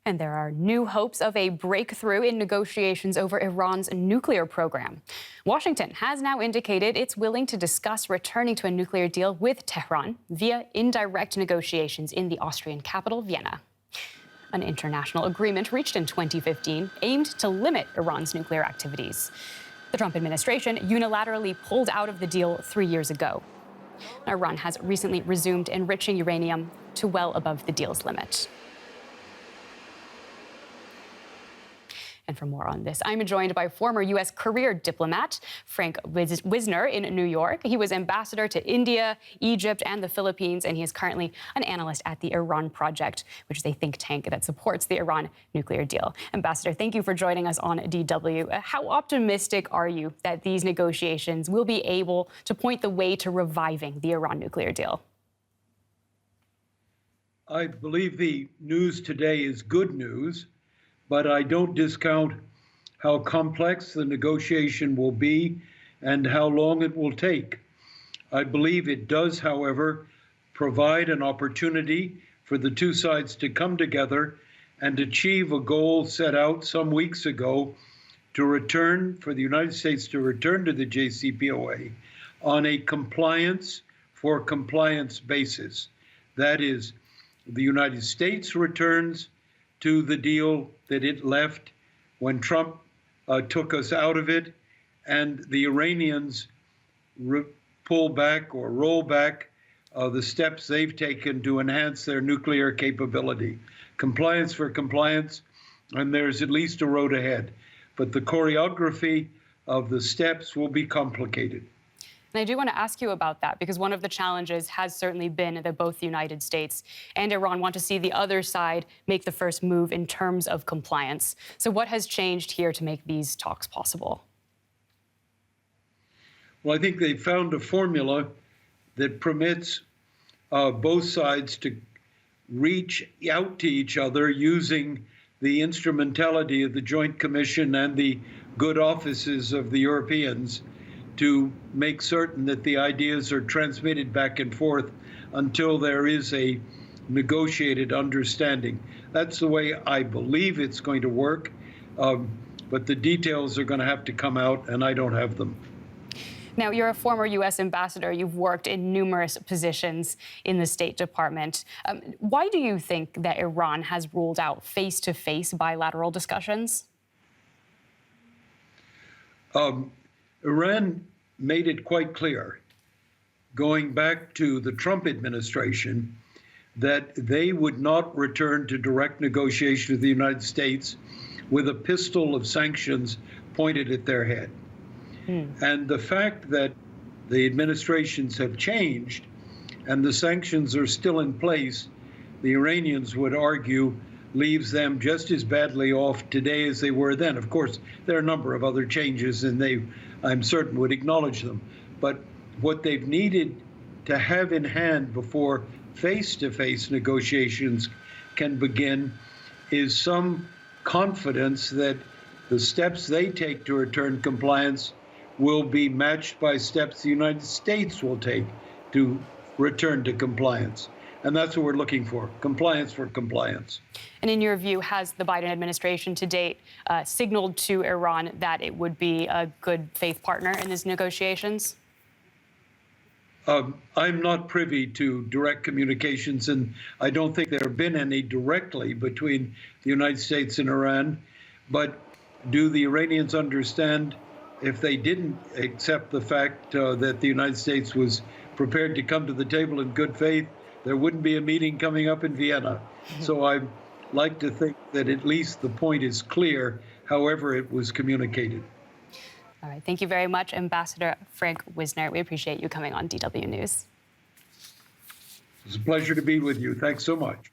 And there are new hopes of a breakthrough in negotiations over Iran's nuclear program. Washington has now indicated it's willing to discuss returning to a nuclear deal with Tehran via indirect negotiations in the Austrian capital, Vienna. An international agreement reached in 2015 aimed to limit Iran's nuclear activities. The Trump administration unilaterally pulled out of the deal 3 years ago. Iran has recently resumed enriching uranium to well above the deal's limit. And for more on this, I'm joined by former U.S. career diplomat Frank Wisner in New York. He was ambassador to India, Egypt, and the Philippines, and he is currently an analyst at the Iran Project, which is a think tank that supports the Iran nuclear deal. Ambassador, thank you for joining us on DW. How optimistic are you that these negotiations will be able to point the way to reviving the Iran nuclear deal? I believe the news today is good news, but I don't discount how complex the negotiation will be and how long it will take. I believe it does, however, provide an opportunity for the two sides to come together and achieve a goal set out some weeks ago for the United States to return to the JCPOA on a compliance for compliance basis. That is, the United States returns to the deal that it left when Trump took us out of it, and the Iranians pull back or roll back the steps they've taken to enhance their nuclear capability. Compliance for compliance, and there's at least a road ahead. But the choreography of the steps will be complicated. And I do want to ask you about that, because one of the challenges has certainly been that both the United States and Iran want to see the other side make the first move in terms of compliance. So what has changed here to make these talks possible? Well, I think they found a formula that permits both sides to reach out to each other using the instrumentality of the Joint Commission and the good offices of the Europeans to make certain that the ideas are transmitted back and forth until there is a negotiated understanding. That's the way I believe it's going to work, but the details are going to have to come out, and I don't have them. Now, you're a former U.S. ambassador. You've worked in numerous positions in the State Department. Why do you think that Iran has ruled out face-to-face bilateral discussions? Iran made it quite clear, going back to the Trump administration, that they would not return to direct negotiation with the United States with a pistol of sanctions pointed at their head. And the fact that the administrations have changed and the sanctions are still in place, the Iranians would argue, leaves them just as badly off today as they were then. Of course, there are a number of other changes, and I'm certain, would acknowledge them. But what they've needed to have in hand before face-to-face negotiations can begin is some confidence that the steps they take to return compliance will be matched by steps the United States will take to return to compliance. And that's what we're looking for compliance. And in your view, has the Biden administration to date signaled to Iran that it would be a good faith partner in these negotiations? I'm not privy to direct communications, and I don't think there have been any directly between the United States and Iran. But do the Iranians understand, if they didn't accept the fact that the United States was prepared to come to the table in good faith, there wouldn't be a meeting coming up in Vienna. So I'd like to think that at least the point is clear, however it was communicated. All right. Thank you very much, Ambassador Frank Wisner. We appreciate you coming on DW News. It's a pleasure to be with you. Thanks so much.